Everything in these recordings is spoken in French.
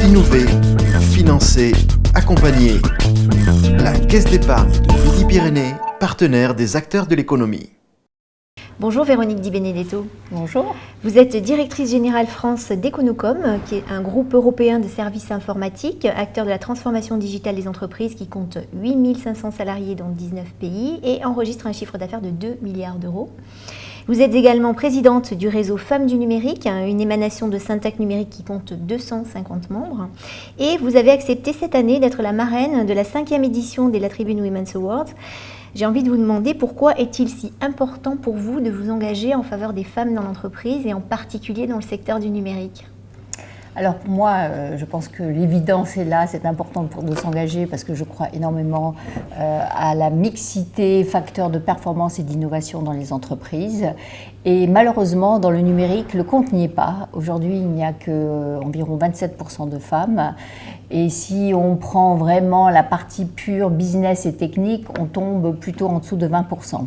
Innover, financer, accompagner. La Caisse d'épargne de Midi-Pyrénées, partenaire des acteurs de l'économie. Bonjour Véronique Di Benedetto. Bonjour. Vous êtes directrice générale France d'Econocom, qui est un groupe européen de services informatiques, acteur de la transformation digitale des entreprises qui compte 8500 salariés dans 19 pays et enregistre un chiffre d'affaires de 2 milliards d'euros. Vous êtes également présidente du réseau Femmes du numérique, une émanation de Syntec Numérique qui compte 250 membres. Et vous avez accepté cette année d'être la marraine de la 5e édition des La Tribune Women's Awards. J'ai envie de vous demander pourquoi est-il si important pour vous de vous engager en faveur des femmes dans l'entreprise et en particulier dans le secteur du numérique ? Alors pour moi, je pense que l'évidence est là, c'est important de s'engager parce que je crois énormément à la mixité, facteur de performance et d'innovation dans les entreprises. Et malheureusement, dans le numérique, le compte n'y est pas. Aujourd'hui, il n'y a qu'environ 27% de femmes. Et si on prend vraiment la partie pure business et technique, on tombe plutôt en dessous de 20%.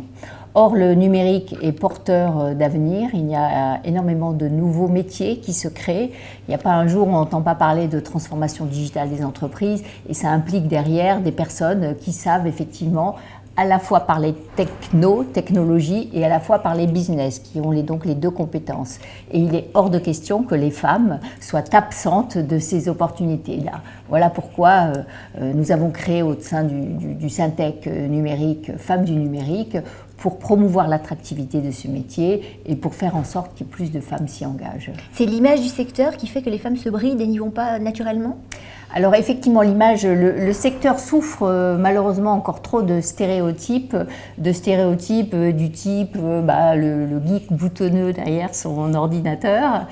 Or, le numérique est porteur d'avenir. Il y a énormément de nouveaux métiers qui se créent. Il n'y a pas un jour où on n'entend pas parler de transformation digitale des entreprises. Et ça implique derrière des personnes qui savent effectivement à la fois parler technologie et à la fois parler business, qui ont donc les deux compétences. Et il est hors de question que les femmes soient absentes de ces opportunités-là. Voilà pourquoi nous avons créé au sein du Syntec numérique, Femmes du numérique, pour promouvoir l'attractivité de ce métier et pour faire en sorte que plus de femmes s'y engagent. C'est l'image du secteur qui fait que les femmes se brident et n'y vont pas naturellement ? Alors effectivement, l'image, le secteur souffre malheureusement encore trop de stéréotypes du type le geek boutonneux derrière son ordinateur.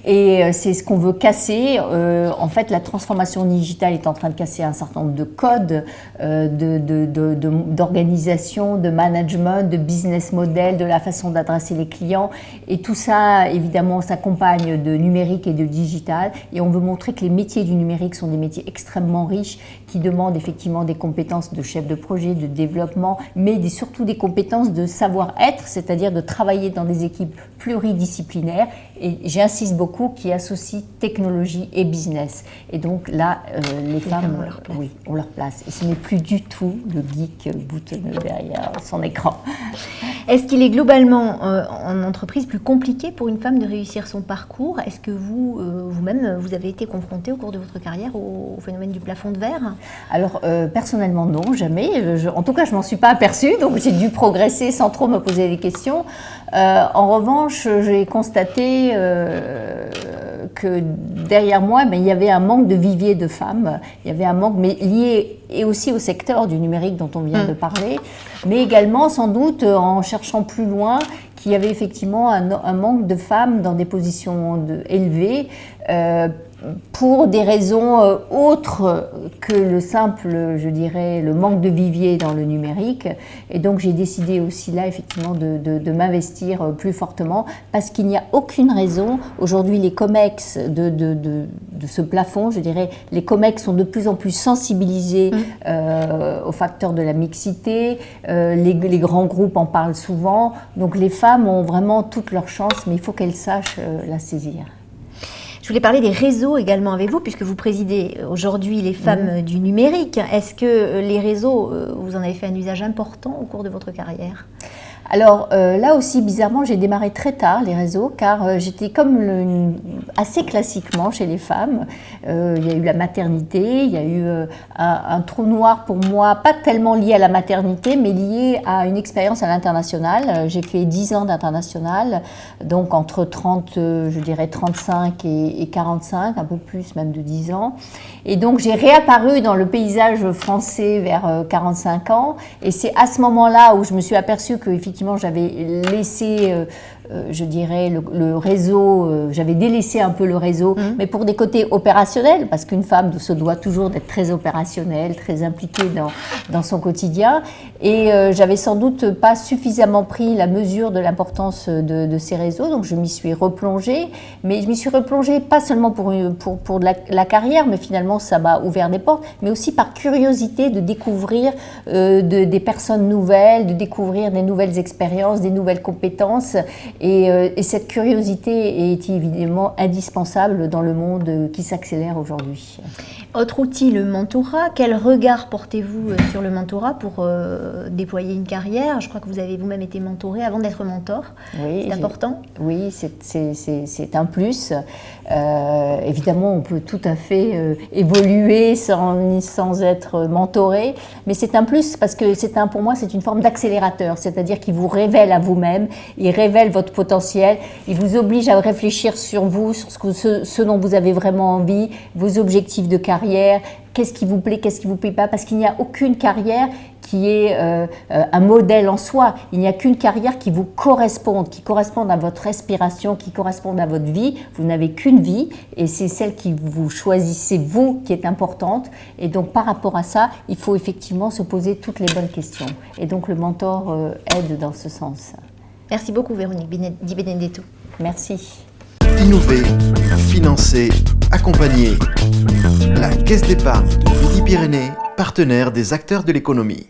Et c'est ce qu'on veut casser. En fait, la transformation digitale est en train de casser un certain nombre de codes d'organisation, de management, de business model, de la façon d'adresser les clients. Et tout ça, évidemment, s'accompagne de numérique et de digital. Et on veut montrer que les métiers du numérique sont des métiers extrêmement riches qui demandent effectivement des compétences de chef de projet, de développement, mais surtout des compétences de savoir-être, c'est-à-dire de travailler dans des équipes pluridisciplinaires. Et j'insiste beaucoup, qui associent technologie et business. Et donc là, les femmes ont leur place. Et ce n'est plus du tout le geek boutonneux derrière son écran. Est-ce qu'il est globalement en entreprise plus compliqué pour une femme de réussir son parcours ? Est-ce que vous-même, vous avez été confrontée au cours de votre carrière au phénomène du plafond de verre ? Alors, personnellement, non, jamais. En tout cas, je ne m'en suis pas aperçue, donc j'ai dû progresser sans trop me poser des questions. En revanche, j'ai constaté que derrière moi, il y avait un manque de vivier de femmes. Il y avait un manque, mais lié et aussi au secteur du numérique dont on vient de parler, mais également, sans doute, en cherchant plus loin, qu'il y avait effectivement un manque de femmes dans des positions élevées, pour des raisons autres que le simple, je dirais, le manque de vivier dans le numérique. Et donc j'ai décidé aussi là, effectivement, de m'investir plus fortement parce qu'il n'y a aucune raison. Aujourd'hui, les COMEX de ce plafond, je dirais, les COMEX sont de plus en plus sensibilisés aux facteurs de la mixité. Les grands groupes en parlent souvent. Donc les femmes ont vraiment toute leur chance, mais il faut qu'elles sachent la saisir. Je voulais parler des réseaux également avec vous, puisque vous présidez aujourd'hui les femmes du numérique. Est-ce que les réseaux, vous en avez fait un usage important au cours de votre carrière ? Alors là aussi, bizarrement, j'ai démarré très tard les réseaux, car j'étais comme assez classiquement chez les femmes. Il y a eu la maternité, il y a eu un trou noir pour moi, pas tellement lié à la maternité, mais lié à une expérience à l'international. J'ai fait 10 ans d'international, donc entre 35 et 45, un peu plus même de 10 ans. Et donc j'ai réapparu dans le paysage français vers 45 ans, et c'est à ce moment-là où je me suis aperçue que effectivement j'avais laissé, je dirais, le réseau, j'avais délaissé un peu le réseau, mais pour des côtés opérationnels, parce qu'une femme se doit toujours d'être très opérationnelle, très impliquée dans son quotidien, et j'avais sans doute pas suffisamment pris la mesure de l'importance de ces réseaux, donc je m'y suis replongée, mais je m'y suis replongée pas seulement pour la carrière, mais finalement ça m'a ouvert des portes, mais aussi par curiosité de découvrir des personnes nouvelles, de découvrir des nouvelles expériences, des nouvelles compétences, Et cette curiosité est évidemment indispensable dans le monde qui s'accélère aujourd'hui. Autre outil, le mentorat. Quel regard portez-vous sur le mentorat pour déployer une carrière? Je crois que vous avez vous-même été mentoré avant d'être mentor. Oui, c'est important? Oui, c'est un plus. Évidemment, on peut tout à fait évoluer sans être mentoré, mais c'est un plus parce que pour moi, c'est une forme d'accélérateur, c'est-à-dire qu'il vous révèle à vous-même, il révèle votre potentiel, il vous oblige à réfléchir sur vous, sur ce dont vous avez vraiment envie, vos objectifs de carrière, qu'est-ce qui vous plaît, qu'est-ce qui ne vous plaît pas, parce qu'il n'y a aucune carrière qui est un modèle en soi. Il n'y a qu'une carrière qui vous corresponde, qui corresponde à votre respiration, qui corresponde à votre vie. Vous n'avez qu'une vie et c'est celle que vous choisissez, vous, qui est importante. Et donc, par rapport à ça, il faut effectivement se poser toutes les bonnes questions. Et donc, le mentor aide dans ce sens. Merci beaucoup, Véronique Di Benedetto. Merci. Innover, financer, accompagner. La Caisse d'épargne de Midi-Pyrénées, partenaire des acteurs de l'économie.